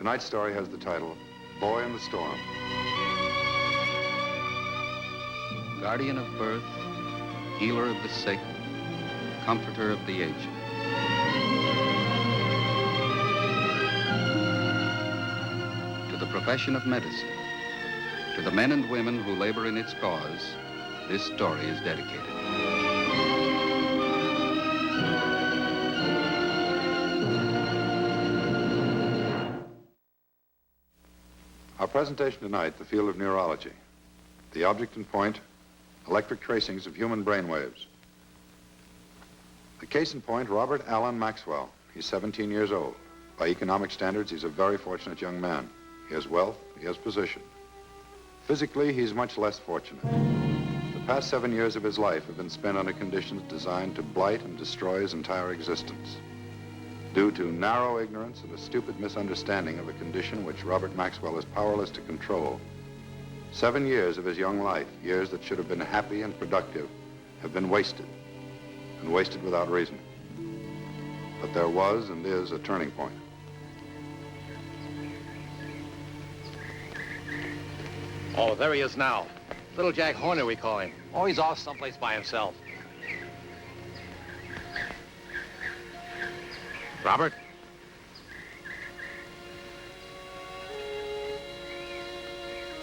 Tonight's story has the title, Boy in the Storm. Guardian of birth, healer of the sick, comforter of the aged. To the profession of medicine, to the men and women who labor in its cause, this story is dedicated. Our presentation tonight, the field of neurology. The object in point, electric tracings of human brain waves. The case in point, Robert Allen Maxwell. He's 17 years old. By economic standards, he's a very fortunate young man. He has wealth, he has position. Physically, he's much less fortunate. The past 7 years of his life have been spent under conditions designed to blight and destroy his entire existence. Due to narrow ignorance and a stupid misunderstanding of a condition which Robert Maxwell is powerless to control, 7 years of his young life, years that should have been happy and productive, have been wasted, and wasted without reason. But there was and is a turning point. Oh, there he is now. Little Jack Horner, we call him. Oh, he's off someplace by himself. Robert?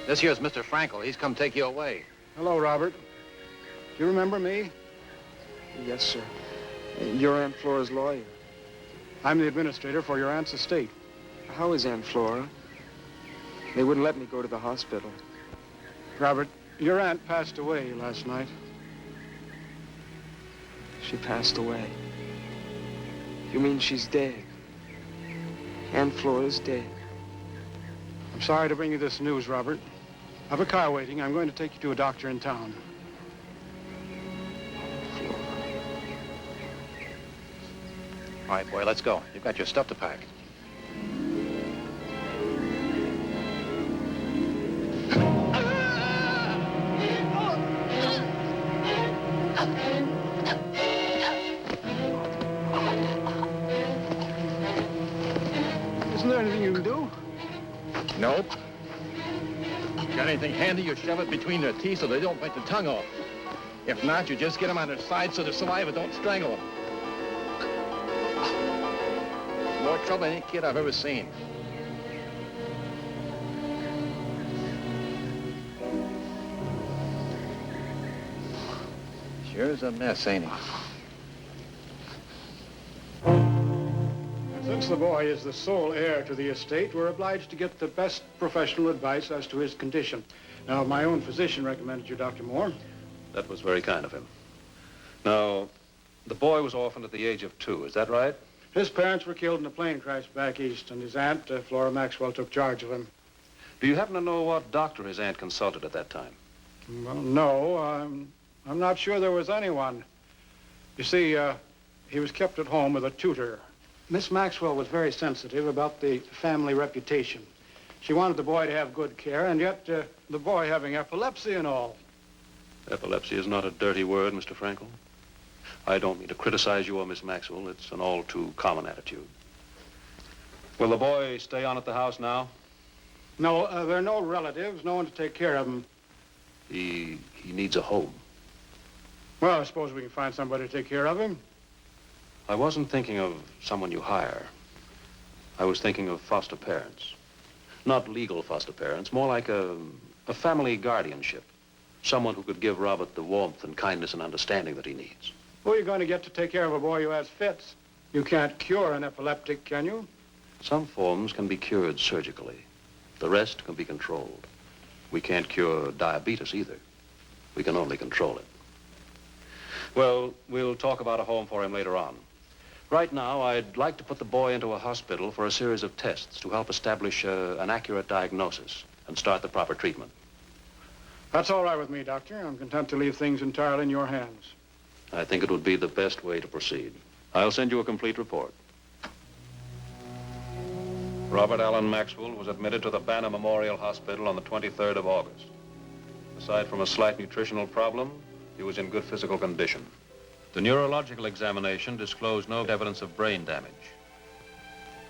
This here's Mr. Frankel. He's come take you away. Hello, Robert. Do you remember me? Yes, sir. You're Aunt Flora's lawyer. I'm the administrator for your aunt's estate. How is Aunt Flora? They wouldn't let me go to the hospital. Robert, your aunt passed away last night. She passed away. You mean she's dead? Aunt Flora's dead. I'm sorry to bring you this news, Robert. I have a car waiting. I'm going to take you to a doctor in town. Flora. All right, boy, let's go. You've got your stuff to pack. Isn't there anything you can do? Nope. Got anything handy, you shove it between their teeth so they don't bite the tongue off. If not, you just get them on their side so the saliva don't strangle them. More trouble than any kid I've ever seen. Sure's a mess, ain't he? Since the boy is the sole heir to the estate, we're obliged to get the best professional advice as to his condition. Now, my own physician recommended you, Dr. Moore. That was very kind of him. Now, the boy was orphaned at the age of 2, is that right? His parents were killed in a plane crash back east, and his aunt, Flora Maxwell, took charge of him. Do you happen to know what doctor his aunt consulted at that time? Well, no, I'm not sure there was anyone. You see, he was kept at home with a tutor. Miss Maxwell was very sensitive about the family reputation. She wanted the boy to have good care, and yet the boy having epilepsy and all. Epilepsy is not a dirty word, Mr. Frankel. I don't mean to criticize you or Miss Maxwell. It's an all too common attitude. Will the boy stay on at the house now? No, there are no relatives, no one to take care of him. He needs a home. Well, I suppose we can find somebody to take care of him. I wasn't thinking of someone you hire. I was thinking of foster parents. Not legal foster parents, more like a family guardianship. Someone who could give Robert the warmth and kindness and understanding that he needs. Who are you going to get to take care of a boy who has fits? You can't cure an epileptic, can you? Some forms can be cured surgically. The rest can be controlled. We can't cure diabetes either. We can only control it. Well, we'll talk about a home for him later on. Right now, I'd like to put the boy into a hospital for a series of tests to help establish an accurate diagnosis and start the proper treatment. That's all right with me, Doctor. I'm content to leave things entirely in your hands. I think it would be the best way to proceed. I'll send you a complete report. Robert Allen Maxwell was admitted to the Banner Memorial Hospital on the 23rd of August. Aside from a slight nutritional problem, he was in good physical condition. The neurological examination disclosed no evidence of brain damage.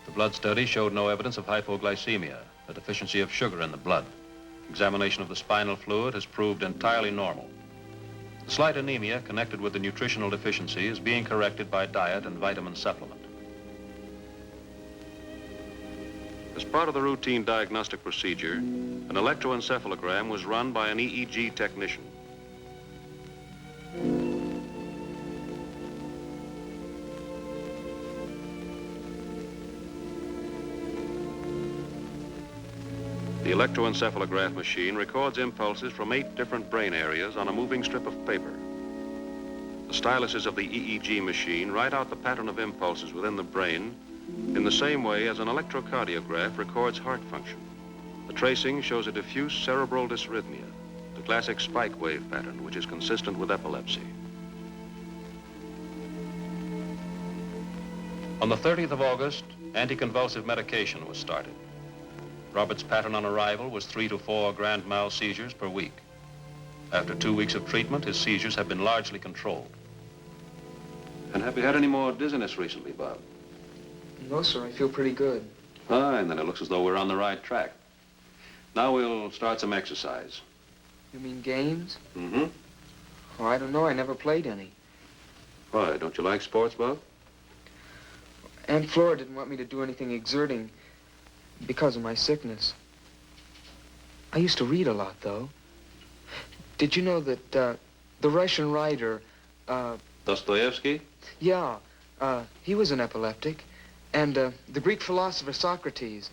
The blood study showed no evidence of hypoglycemia, a deficiency of sugar in the blood. Examination of the spinal fluid has proved entirely normal. The slight anemia connected with the nutritional deficiency is being corrected by diet and vitamin supplement. As part of the routine diagnostic procedure, an electroencephalogram was run by an EEG technician. The electroencephalograph machine records impulses from 8 different brain areas on a moving strip of paper. The styluses of the EEG machine write out the pattern of impulses within the brain in the same way as an electrocardiograph records heart function. The tracing shows a diffuse cerebral dysrhythmia, the classic spike wave pattern, which is consistent with epilepsy. On the 30th of August, anticonvulsive medication was started. Robert's pattern on arrival was 3 to 4 grand mal seizures per week. After 2 weeks of treatment, his seizures have been largely controlled. And have you had any more dizziness recently, Bob? No, sir, I feel pretty good. Fine, then it looks as though we're on the right track. Now we'll start some exercise. You mean games? Mm-hmm. Oh, I don't know. I never played any. Why, don't you like sports, Bob? Aunt Flora didn't want me to do anything exerting because of my sickness. I used to read a lot, though. Did you know that the Russian writer, Dostoevsky? yeah, he was an epileptic, and the Greek philosopher Socrates,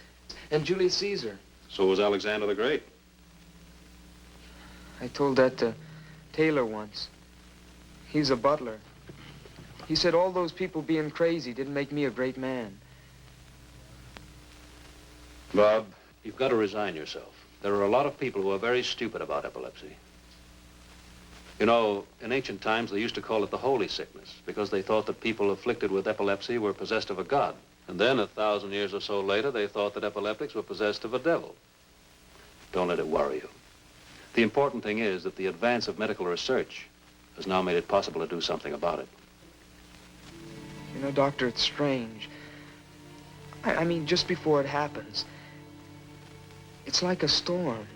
and Julius Caesar. So was Alexander the Great. I told that to Taylor once. He's a butler. He said all those people being crazy didn't make me a great man. Bob, you've got to resign yourself. There are a lot of people who are very stupid about epilepsy. You know, in ancient times, they used to call it the holy sickness because they thought that people afflicted with epilepsy were possessed of a god. And then 1,000 years or so later, they thought that epileptics were possessed of a devil. Don't let it worry you. The important thing is that the advance of medical research has now made it possible to do something about it. You know, Doctor, it's strange. I mean, just before it happens, it's like a storm.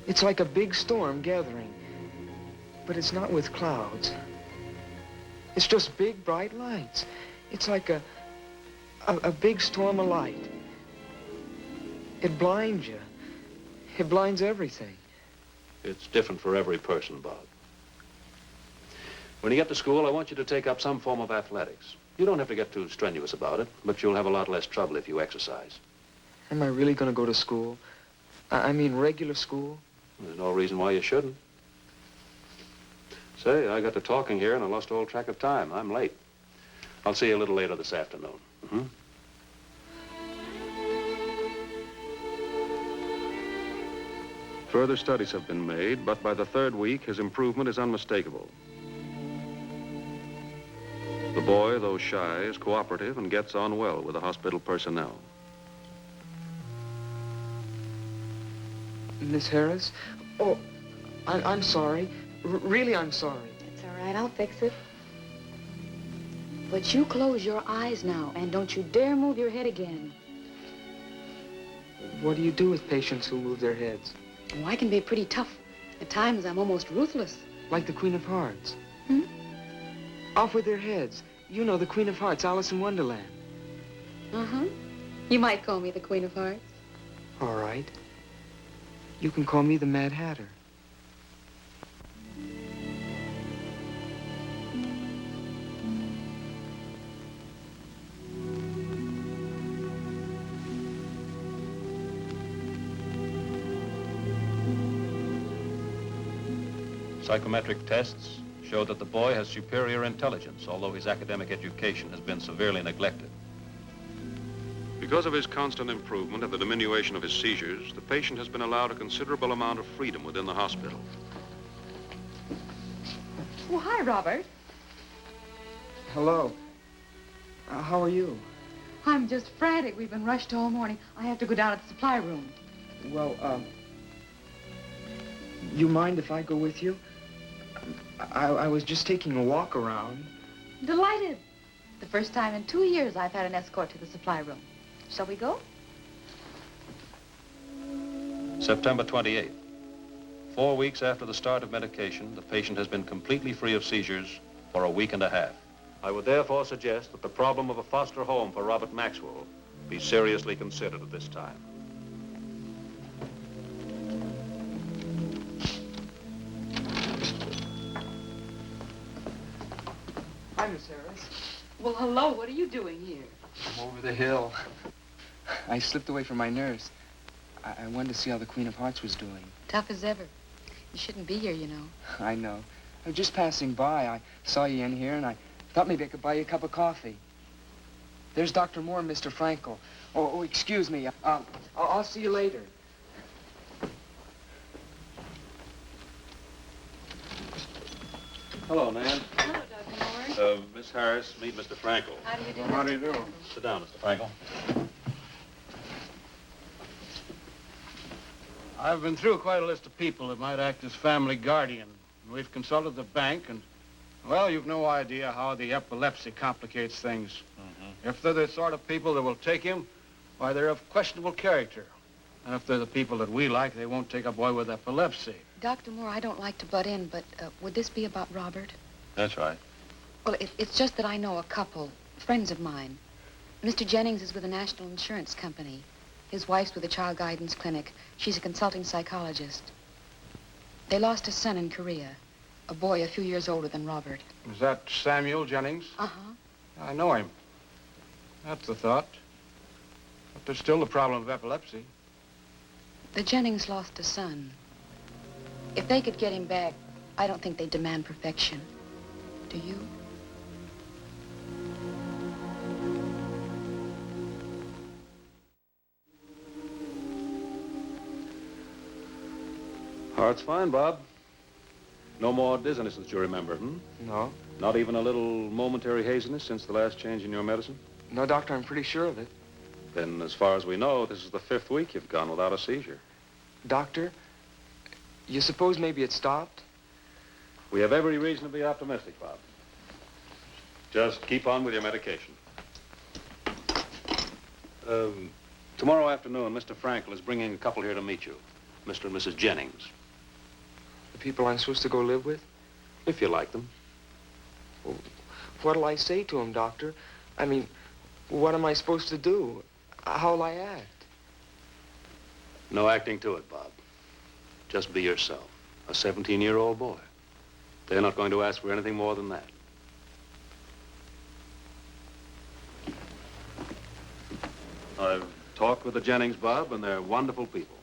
It's like a big storm gathering. But it's not with clouds. It's just big, bright lights. It's like a big storm of light. It blinds you. It blinds everything. It's different for every person, Bob. When you get to school, I want you to take up some form of athletics. You don't have to get too strenuous about it, but you'll have a lot less trouble if you exercise. Am I really going to go to school? I mean, regular school? There's no reason why you shouldn't. Say, I got to talking here and I lost all track of time. I'm late. I'll see you a little later this afternoon. Mm-hmm. Further studies have been made, but by the 3rd week, his improvement is unmistakable. The boy, though shy, is cooperative and gets on well with the hospital personnel. Miss Harris? Oh, I'm sorry. Really, I'm sorry. It's all right, I'll fix it. But you close your eyes now, and don't you dare move your head again. What do you do with patients who move their heads? Oh, I can be pretty tough. At times, I'm almost ruthless. Like the Queen of Hearts. Hmm? Off with their heads. You know, the Queen of Hearts, Alice in Wonderland. Uh-huh. You might call me the Queen of Hearts. All right. You can call me the Mad Hatter. Psychometric tests show that the boy has superior intelligence, although his academic education has been severely neglected. Because of his constant improvement and the diminution of his seizures, the patient has been allowed a considerable amount of freedom within the hospital. Oh, hi, Robert. Hello. How are you? I'm just frantic. We've been rushed all morning. I have to go down to the supply room. Well, you mind if I go with you? I was just taking a walk around. Delighted. The first time in 2 years I've had an escort to the supply room. Shall we go? September 28th. 4 weeks after the start of medication, the patient has been completely free of seizures for a week and a half. I would therefore suggest that the problem of a foster home for Robert Maxwell be seriously considered at this time. Hi, Miss Harris. Well, hello. What are you doing here? I'm over the hill. I slipped away from my nurse. I wanted to see how the Queen of Hearts was doing. Tough as ever. You shouldn't be here, you know. I know. I was just passing by. I saw you in here, and I thought maybe I could buy you a cup of coffee. There's Dr. Moore and Mr. Frankel. Oh, excuse me. I'll see you later. Hello, Nan. Hello, Dr. Moore. Miss Harris, meet Mr. Frankel. How do you do? How do you do? Sit down, Mr. Frankel. I've been through quite a list of people that might act as family guardian. We've consulted the bank, and, well, you've no idea how the epilepsy complicates things. If they're the sort of people that will take him, why, they're of questionable character. And if they're the people that we like, they won't take a boy with epilepsy. Dr. Moore, I don't like to butt in, but would this be about Robert? That's right. Well, it's just that I know a couple, friends of mine. Mr. Jennings is with a national insurance company. His wife's with a child guidance clinic. She's a consulting psychologist. They lost a son in Korea, a boy a few years older than Robert. Is that Samuel Jennings? Uh-huh. I know him. That's the thought. But there's still the problem of epilepsy. The Jennings lost a son. If they could get him back, I don't think they'd demand perfection. Do you? Heart's fine, Bob. No more dizziness that you remember, No. Not even a little momentary haziness since the last change in your medicine? No, Doctor, I'm pretty sure of it. Then, as far as we know, this is the 5th week you've gone without a seizure. Doctor, you suppose maybe it stopped? We have every reason to be optimistic, Bob. Just keep on with your medication. Tomorrow afternoon, Mr. Frankel is bringing a couple here to meet you, Mr. and Mrs. Jennings, The people I'm supposed to go live with? if you like them. What'll I say to him, Doctor? I mean, what am I supposed to do? How'll I act? No acting to it, Bob. Just be yourself, a 17-year-old boy. They're not going to ask for anything more than that. I've talked with the Jennings, Bob, and they're wonderful people.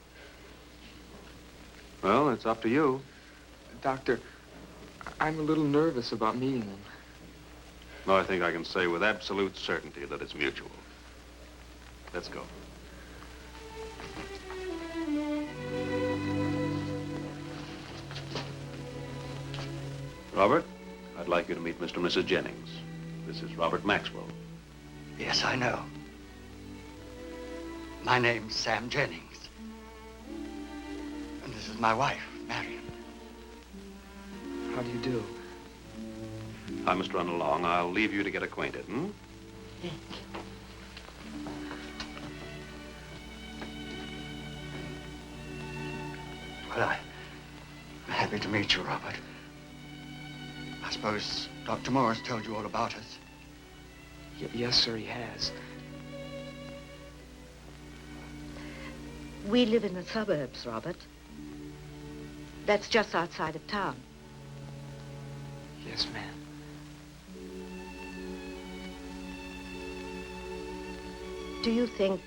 Well, it's up to you. Doctor, I'm a little nervous about meeting them. No, I think I can say with absolute certainty that it's mutual. Let's go. Robert, I'd like you to meet Mr. and Mrs. Jennings. This is Robert Maxwell. Yes, I know. My name's Sam Jennings. And this is my wife, Marion. How do you do? I must run along. I'll leave you to get acquainted, Well, I'm happy to meet you, Robert. I suppose Dr. Morris told you all about us. Yes, sir, he has. We live in the suburbs, Robert. That's just outside of town. Yes, ma'am. Do you think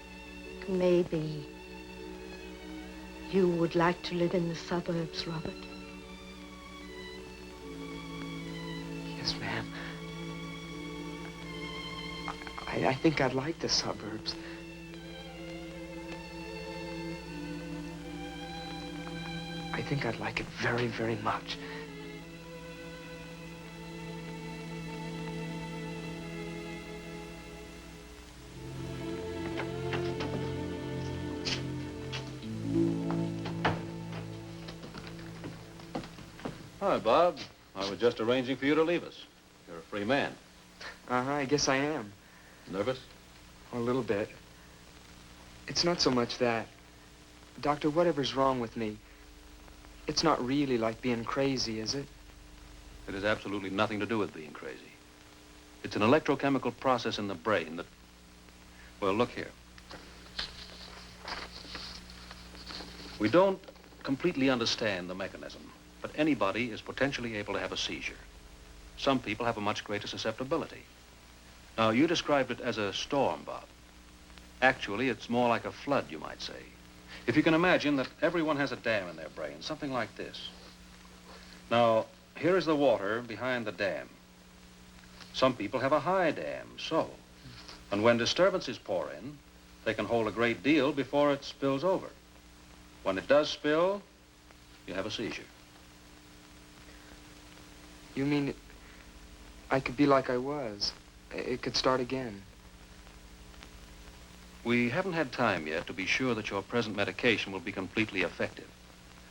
maybe you would like to live in the suburbs, Robert? Yes, ma'am. I think I'd like the suburbs. I think I'd like it very, very much. Hi, Bob. I was just arranging for you to leave us. You're a free man. Uh-huh, I guess I am. Nervous? A little bit. It's not so much that. Doctor, whatever's wrong with me, it's not really like being crazy, is it? It has absolutely nothing to do with being crazy. It's an electrochemical process in the brain that... Well, look here. We don't completely understand the mechanism, but anybody is potentially able to have a seizure. Some people have a much greater susceptibility. Now, you described it as a storm, Bob. Actually, it's more like a flood, you might say. If you can imagine that everyone has a dam in their brain, something like this. Now, here is the water behind the dam. Some people have a high dam, so. And when disturbances pour in, they can hold a great deal before it spills over. When it does spill, you have a seizure. You mean I could be like I was? It could start again? We haven't had time yet to be sure that your present medication will be completely effective.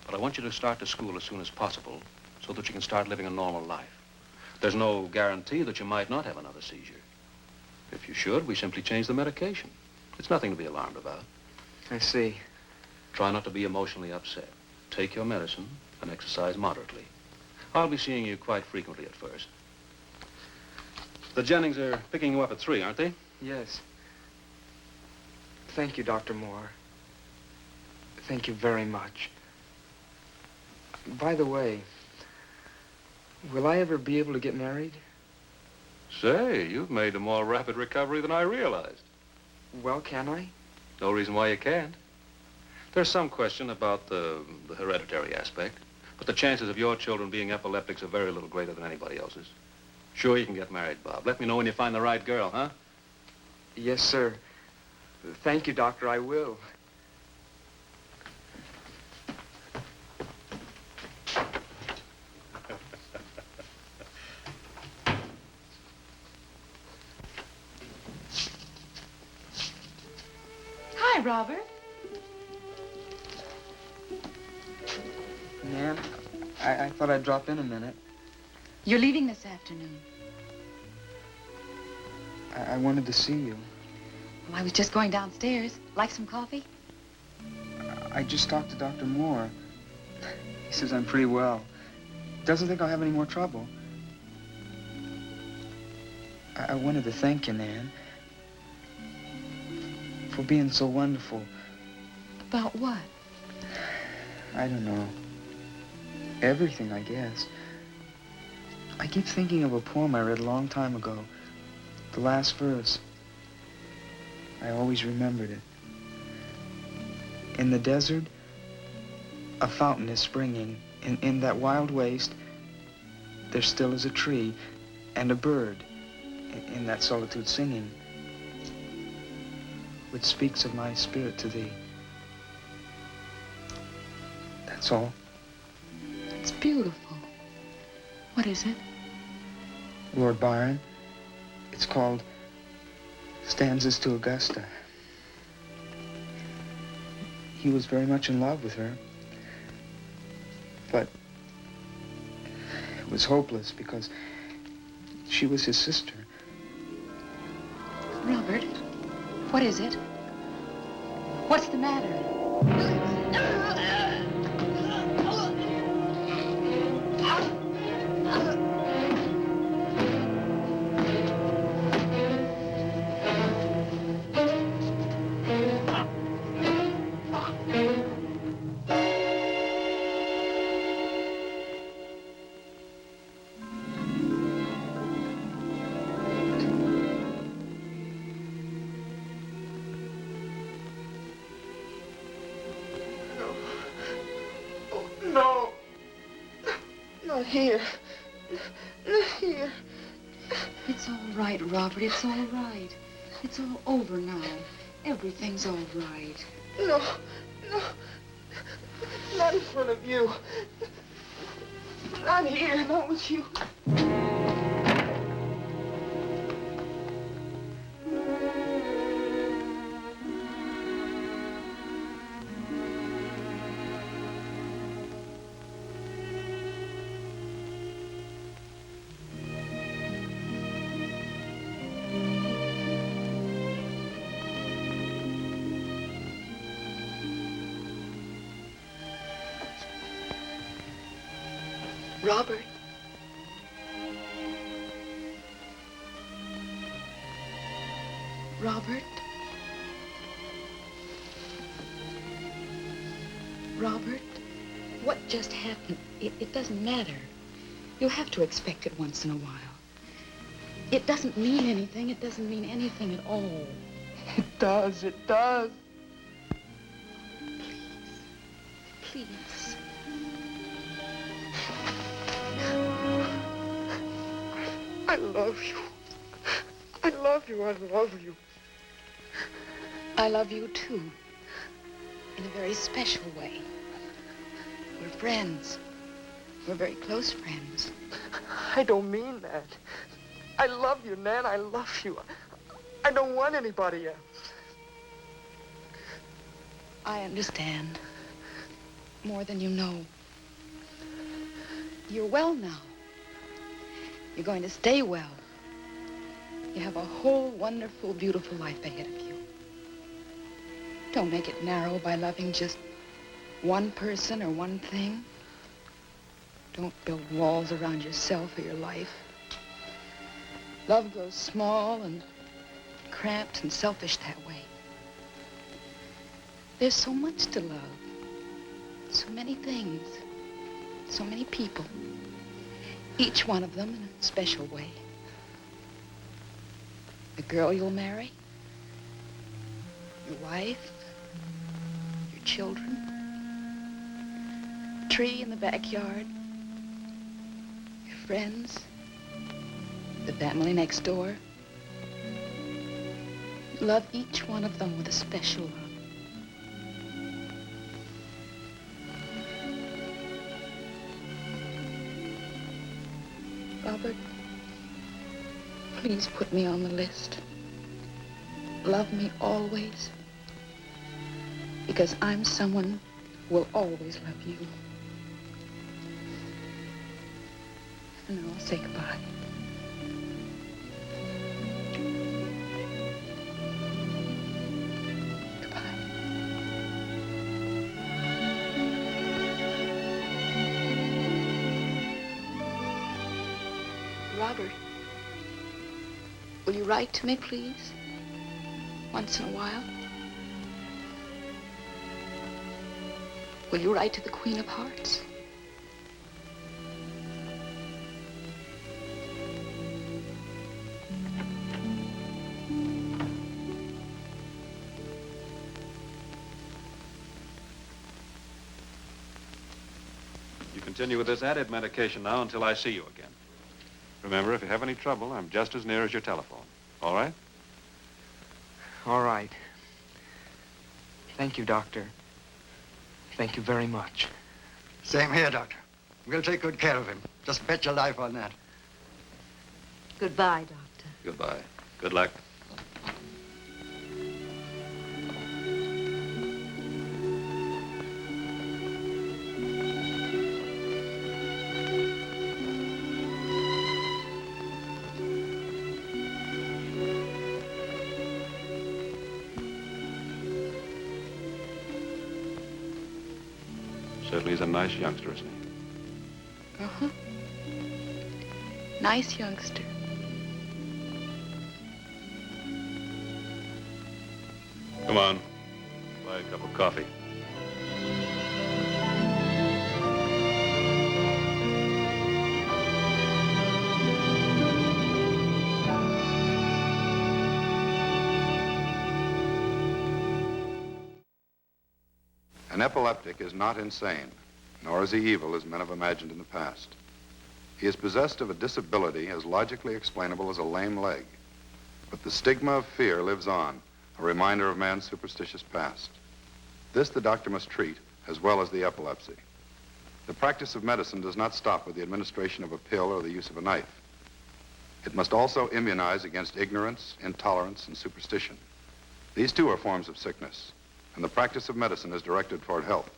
But I want you to start to school as soon as possible so that you can start living a normal life. There's no guarantee that you might not have another seizure. If you should, we simply change the medication. It's nothing to be alarmed about. I see. Try not to be emotionally upset. Take your medicine and exercise moderately. I'll be seeing you quite frequently at first. The Jennings are picking you up at 3, aren't they? Yes. Thank you, Dr. Moore. Thank you very much. By the way, will I ever be able to get married? Say, you've made a more rapid recovery than I realized. Well, can I? No reason why you can't. There's some question about the hereditary aspect, but the chances of your children being epileptics are very little greater than anybody else's. Sure, you can get married, Bob. Let me know when you find the right girl, huh? Yes, sir. Thank you, Doctor. I will. Hi, Robert. Nan, I thought I'd drop in a minute. You're leaving this afternoon. I wanted to see you. Well, I was just going downstairs. Like some coffee? I just talked to Dr. Moore. He says I'm pretty well. Doesn't think I'll have any more trouble. I wanted to thank you, Nan, for being so wonderful. About what? I don't know. Everything, I guess. I keep thinking of a poem I read a long time ago. The last verse. I always remembered it. In the desert, a fountain is springing. In that wild waste, there still is a tree and a bird in that solitude singing, which speaks of my spirit to thee. That's all. It's beautiful. What is it? Lord Byron. It's called Stanzas to Augusta. He was very much in love with her, but it was hopeless because she was his sister. Robert, what is it? What's the matter? No. Not here. Not here. It's all right, Robert. It's all right. It's all over now. Everything's all right. No. No. Not in front of you. Not here. Not with you. Robert. Robert. Robert, what just happened? It doesn't matter. You'll have to expect it once in a while. It doesn't mean anything. It doesn't mean anything at all. It does. It does. Please. I love you. I love you. I love you. I love you, too. In a very special way. We're friends. We're very close friends. I don't mean that. I love you, Nan. I love you. I don't want anybody else. I understand. More than you know. You're well now. You're going to stay well. You have a whole wonderful, beautiful life ahead of you. Don't make it narrow by loving just one person or one thing. Don't build walls around yourself or your life. Love grows small and cramped and selfish that way. There's so much to love. So many things. So many people. Each one of them in a special way. The girl you'll marry. Your wife. Your children. The tree in the backyard. Your friends. The family next door. Love each one of them with a special love. Robert, please put me on the list. Love me always. Because I'm someone who will always love you. And now I'll say goodbye. Robert, will you write to me, please? Once in a while? Will you write to the Queen of Hearts? You continue with this added medication now until I see you again. Remember, if you have any trouble, I'm just as near as your telephone. All right? All right. Thank you, Doctor. Thank you very much. Same here, Doctor. We'll take good care of him. Just bet your life on that. Goodbye, Doctor. Goodbye. Good luck. Certainly he's a nice youngster, isn't he? Uh-huh. Nice youngster. Come on. Buy a cup of coffee. An epileptic is not insane, nor is he evil as men have imagined in the past. He is possessed of a disability as logically explainable as a lame leg. But the stigma of fear lives on, a reminder of man's superstitious past. This the doctor must treat, as well as the epilepsy. The practice of medicine does not stop with the administration of a pill or the use of a knife. It must also immunize against ignorance, intolerance, and superstition. These too are forms of sickness, and the practice of medicine is directed toward health.